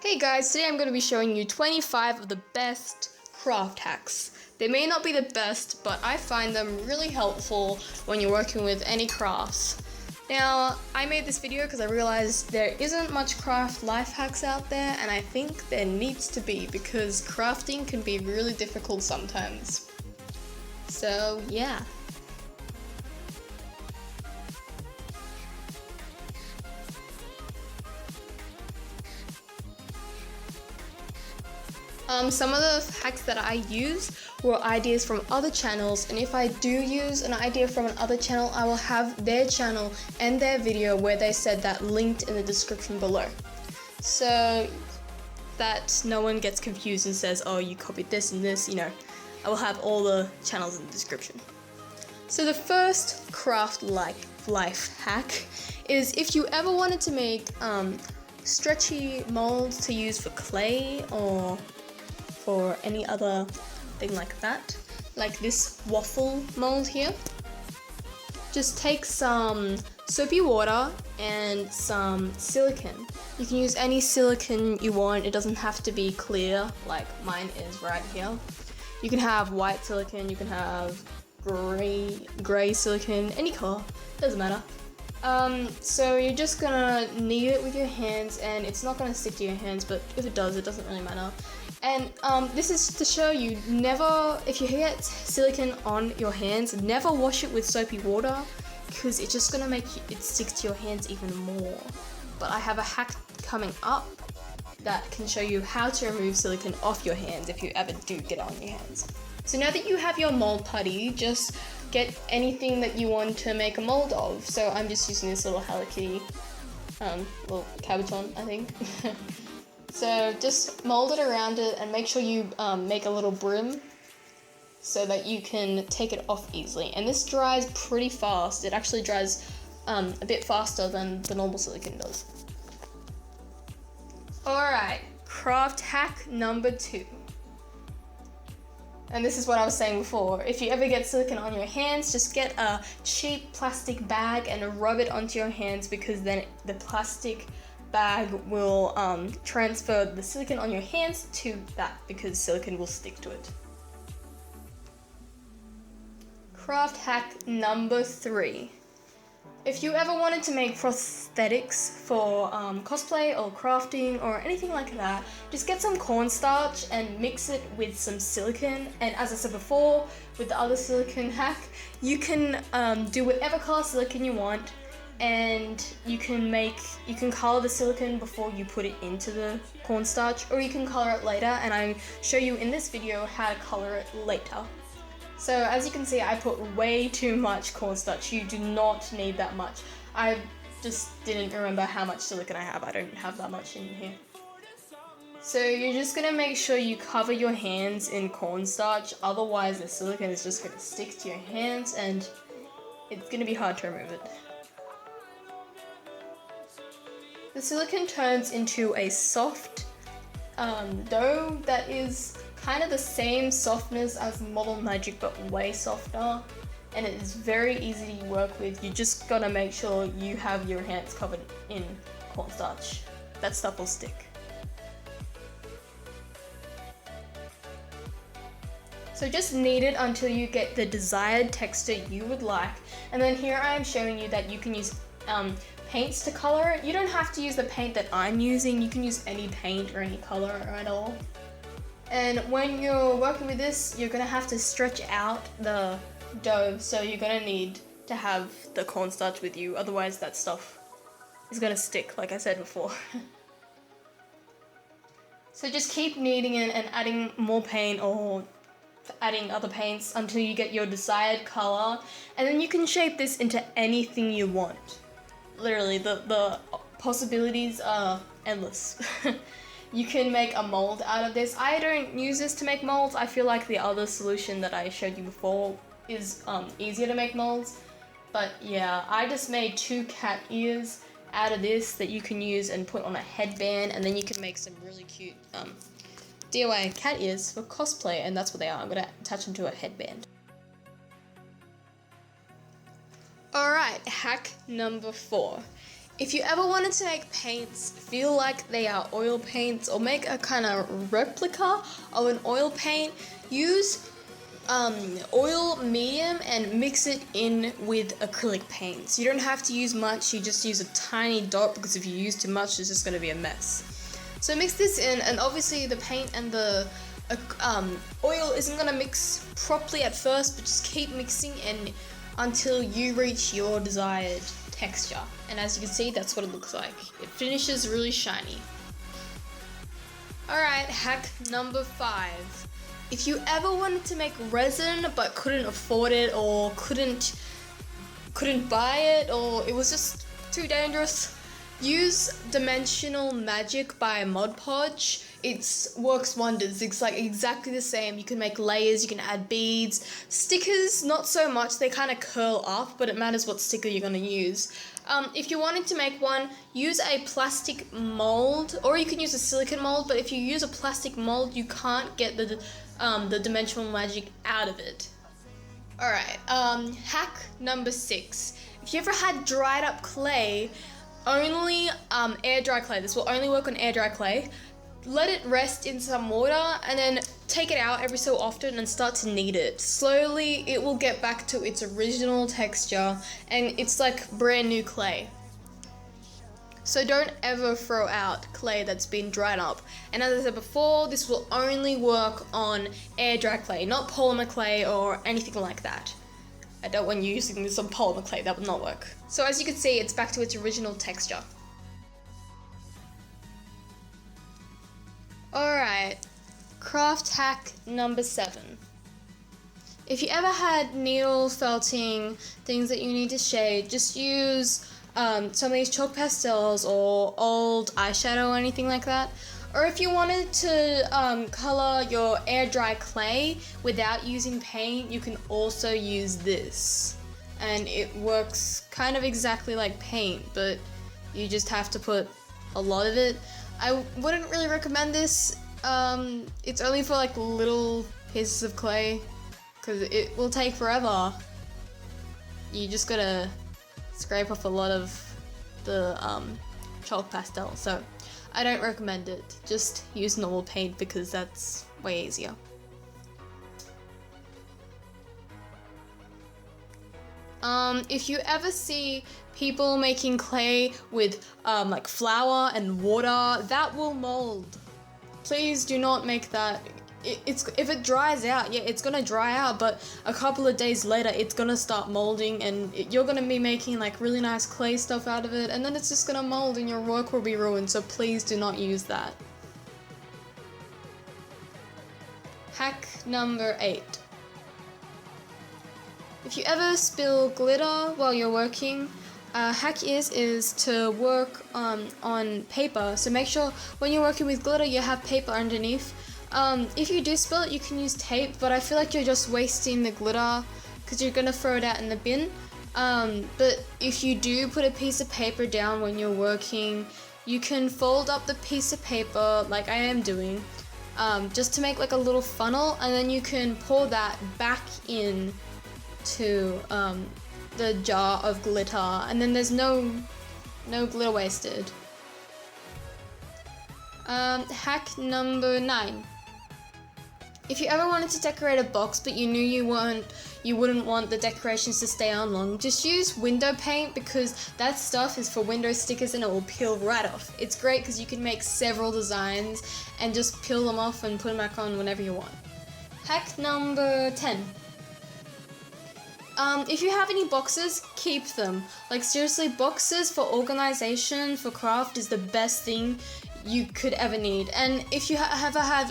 Hey guys, today I'm going to be showing you 25 of the best craft hacks. They may not be the best, but I find them really helpful when you're working with any crafts. Now, I made this video because I realized there isn't much craft life hacks out there, and I think there needs to be because crafting can be really difficult sometimes. So, yeah. Some of the hacks that I use were ideas from other channels, and if I do use an idea from another channel, I will have their channel and their video where they said that linked in the description below. So that no one gets confused and says, oh, you copied this and this, you know. I will have all the channels in the description. So the first craft life hack is if you ever wanted to make stretchy molds to use for clay or for any other thing like that, like this waffle mold here. Just take some soapy water and some silicone. You can use any silicone you want, it doesn't have to be clear like mine is right here. You can have white silicone, you can have grey silicone, any color, doesn't matter. So you're just gonna knead it with your hands, and it's not gonna stick to your hands, but if it does, it doesn't really matter. And this is to show you, never, if you get silicone on your hands, never wash it with soapy water, because it's just gonna make it stick to your hands even more. But I have a hack coming up that can show you how to remove silicone off your hands if you ever do get it on your hands. So now that you have your mold putty, just get anything that you want to make a mold of. So I'm just using this little Hello Kitty, little cabochon, I think. So just mold it around it and make sure you make a little brim so that you can take it off easily. And this dries pretty fast. It actually dries a bit faster than the normal silicone does. Alright, craft hack number 2. And this is what I was saying before. If you ever get silicone on your hands, just get a cheap plastic bag and rub it onto your hands, because then the plastic bag will transfer the silicone on your hands to that, because silicone will stick to it. Craft hack number 3. If you ever wanted to make prosthetics for cosplay or crafting or anything like that, just get some cornstarch and mix it with some silicone. And as I said before, with the other silicone hack, you can do whatever color silicone you want, and you can color the silicone before you put it into the cornstarch, or you can color it later, and I show you in this video how to color it later. So as you can see, I put way too much cornstarch. You do not need that much. I just didn't remember how much silicone I have. I don't have that much in here. So you're just gonna make sure you cover your hands in cornstarch, otherwise the silicone is just gonna stick to your hands and it's gonna be hard to remove it. The silicone turns into a soft dough that is kind of the same softness as Model Magic, but way softer, and it is very easy to work with. You just gotta make sure you have your hands covered in cornstarch. That stuff will stick. So just knead it until you get the desired texture you would like, and then here I am showing you that you can use paints to color it. You don't have to use the paint that I'm using, you can use any paint or any color at all. And when you're working with this, you're gonna have to stretch out the dough, so you're gonna need to have the cornstarch with you, otherwise that stuff is gonna stick, like I said before. So just keep kneading it and adding more paint or adding other paints until you get your desired color, and then you can shape this into anything you want. Literally, the possibilities are endless. You can make a mold out of this. I don't use this to make molds. I feel like the other solution that I showed you before is easier to make molds. But yeah, I just made 2 cat ears out of this that you can use and put on a headband, and then you can make some really cute DIY cat ears for cosplay, and that's what they are. I'm gonna attach them to a headband. Alright, hack number 4. If you ever wanted to make paints feel like they are oil paints or make a kind of replica of an oil paint, use oil medium and mix it in with acrylic paints. You don't have to use much, you just use a tiny dot, because if you use too much it's just going to be a mess. So mix this in, and obviously the paint and the oil isn't going to mix properly at first, but just keep mixing and until you reach your desired texture. And as you can see, that's what it looks like. It finishes really shiny. Alright, hack number 5. If you ever wanted to make resin but couldn't afford it, or couldn't buy it, or it was just too dangerous, use Dimensional Magic by Mod Podge. It works wonders. It's like exactly the same. You can make layers, you can add beads. Stickers, not so much, they kind of curl up, but it matters what sticker you're going to use. If you wanted to make one, use a plastic mold, or you can use a silicone mold, but if you use a plastic mold, you can't get the Dimensional Magic out of it. Alright, hack number 6. If you ever had dried up clay, only air dry clay. This will only work on air dry clay. Let it rest in some water and then take it out every so often and start to knead it. Slowly it will get back to its original texture and it's like brand new clay. So don't ever throw out clay that's been dried up. And as I said before, this will only work on air dry clay, not polymer clay or anything like that. I don't want you using this on polymer clay, that would not work. So as you can see, it's back to its original texture. Alright, craft hack number 7. If you ever had needle felting, things that you need to shade, just use some of these chalk pastels or old eyeshadow or anything like that. Or if you wanted to color your air dry clay without using paint, you can also use this. And it works kind of exactly like paint, but you just have to put a lot of it. I wouldn't really recommend this. It's only for like little pieces of clay, because it will take forever. You just gotta scrape off a lot of the chalk pastel, so I don't recommend it. Just use normal paint because that's way easier. If you ever see people making clay with like flour and water, that will mold. Please do not make that. If it dries out, yeah, it's gonna dry out, but a couple of days later it's gonna start molding and you're gonna be making like really nice clay stuff out of it, and then it's just gonna mold and your work will be ruined, so please do not use that. Hack number 8. If you ever spill glitter while you're working, hack is to work on paper. So make sure when you're working with glitter you have paper underneath. If you do spill it, you can use tape, but I feel like you're just wasting the glitter because you're gonna throw it out in the bin. But if you do put a piece of paper down when you're working, you can fold up the piece of paper like I am doing, just to make like a little funnel, and then you can pour that back in to the jar of glitter, and then there's no glitter wasted. Hack number 9. If you ever wanted to decorate a box but you knew you wouldn't want the decorations to stay on long, just use window paint, because that stuff is for window stickers and it will peel right off. It's great because you can make several designs and just peel them off and put them back on whenever you want. Hack number 10. If you have any boxes, keep them. Like seriously, boxes for organization, for craft is the best thing you could ever need. And if you ever had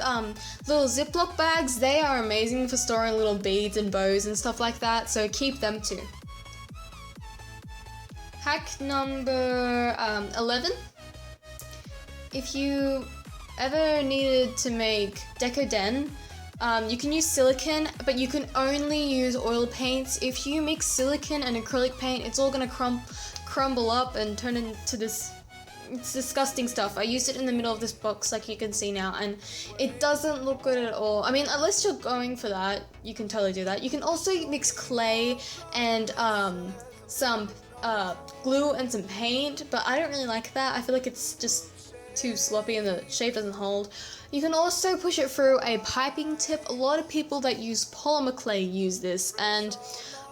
little Ziploc bags, they are amazing for storing little beads and bows and stuff like that, so keep them too. Hack number 11. If you ever needed to make deco den, you can use silicone, but you can only use oil paints. If you mix silicone and acrylic paint, it's all gonna crumble up and turn into this. It's disgusting stuff. I used it in the middle of this box like you can see now, and it doesn't look good at all. I mean, unless you're going for that, you can totally do that. You can also mix clay and some glue and some paint, but I don't really like that. I feel like it's just too sloppy and the shape doesn't hold. You can also push it through a piping tip. A lot of people that use polymer clay use this, and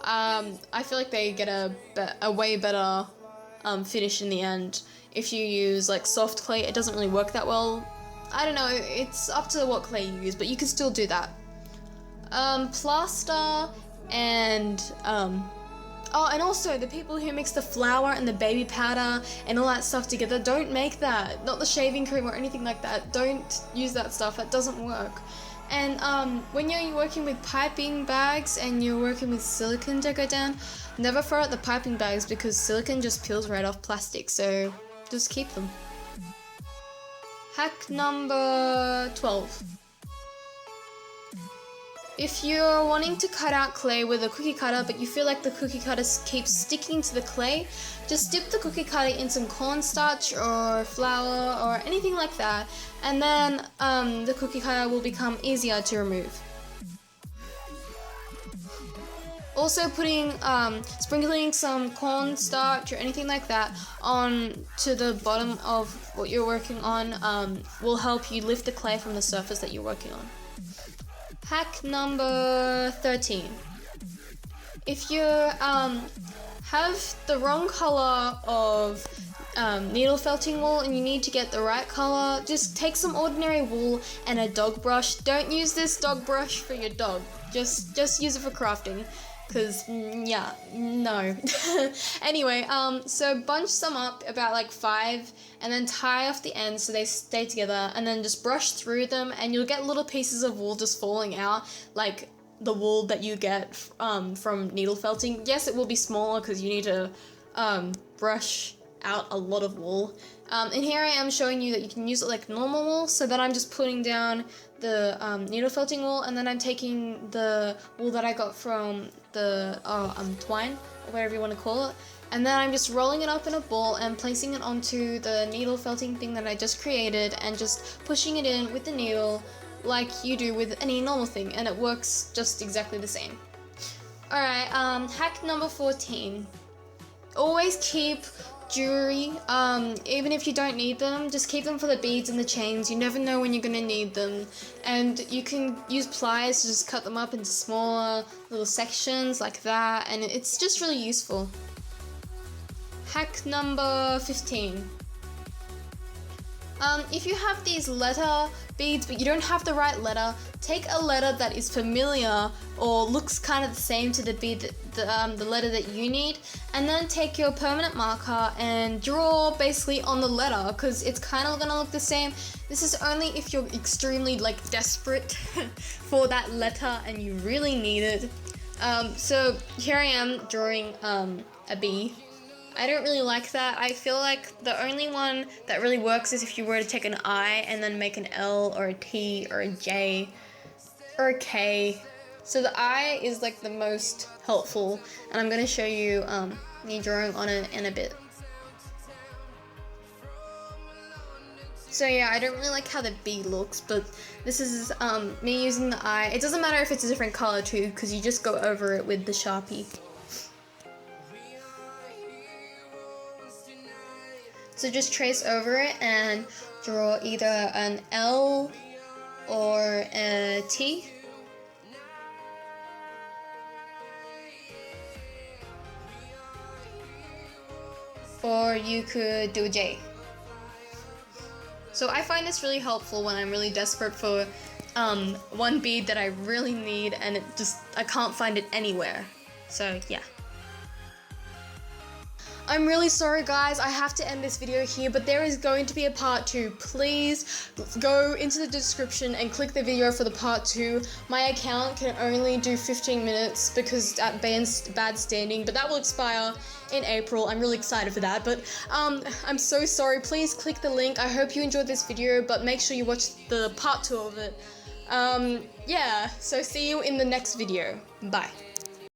I feel like they get a way better finish in the end. If you use like soft clay, it doesn't really work that well. I don't know, it's up to what clay you use, but you can still do that. Plaster and oh, and also the people who mix the flour and the baby powder and all that stuff together, don't make that. Not the shaving cream or anything like that. Don't use that stuff, that doesn't work. And when you're working with piping bags and you're working with silicone to go down, never throw out the piping bags because silicone just peels right off plastic, so just keep them. Hack number 12. If you're wanting to cut out clay with a cookie cutter, but you feel like the cookie cutter keeps sticking to the clay, just dip the cookie cutter in some cornstarch or flour or anything like that, and then the cookie cutter will become easier to remove. Also sprinkling some cornstarch or anything like that on to the bottom of what you're working on will help you lift the clay from the surface that you're working on. Hack number 13. If you have the wrong color of needle felting wool and you need to get the right color, just take some ordinary wool and a dog brush. Don't use this dog brush for your dog. Just use it for crafting. Because, yeah, no. Anyway, so bunch some up, about like 5, and then tie off the ends so they stay together, and then just brush through them, and you'll get little pieces of wool just falling out, like the wool that you get from needle felting. Yes, it will be smaller because you need to brush out a lot of wool. And here I am showing you that you can use it like normal wool, so that I'm just putting down the needle felting wool, and then I'm taking the wool that I got from the twine, or whatever you want to call it, and then I'm just rolling it up in a ball and placing it onto the needle felting thing that I just created, and just pushing it in with the needle like you do with any normal thing, and it works just exactly the same. Alright, hack number 14. Always keep jewelry, even if you don't need them, just keep them for the beads and the chains. You never know when you're gonna need them, and you can use pliers to just cut them up into smaller little sections like that, and it's just really useful. Hack number 15. If you have these letter beads but you don't have the right letter, take a letter that is familiar or looks kind of the same to the bead, the letter that you need, and then take your permanent marker and draw basically on the letter, because it's kind of gonna look the same. This is only if you're extremely like desperate for that letter and you really need it. So here I am drawing a B. I don't really like that. I feel like the only one that really works is if you were to take an I and then make an L or a T or a J or a K. So the I is like the most helpful, and I'm going to show you me drawing on it in a bit. So yeah, I don't really like how the B looks, but this is me using the I. It doesn't matter if it's a different color too, because you just go over it with the Sharpie. So just trace over it and draw either an L or a T. Or you could do a J. So I find this really helpful when I'm really desperate for one bead that I really need, and I can't find it anywhere. So yeah. I'm really sorry guys, I have to end this video here, but there is going to be a part 2. Please go into the description and click the video for the part 2. My account can only do 15 minutes because at bad standing, but that will expire in April. I'm really excited for that, but I'm so sorry. Please click the link. I hope you enjoyed this video, but make sure you watch the part 2 of it. Yeah, so see you in the next video. Bye.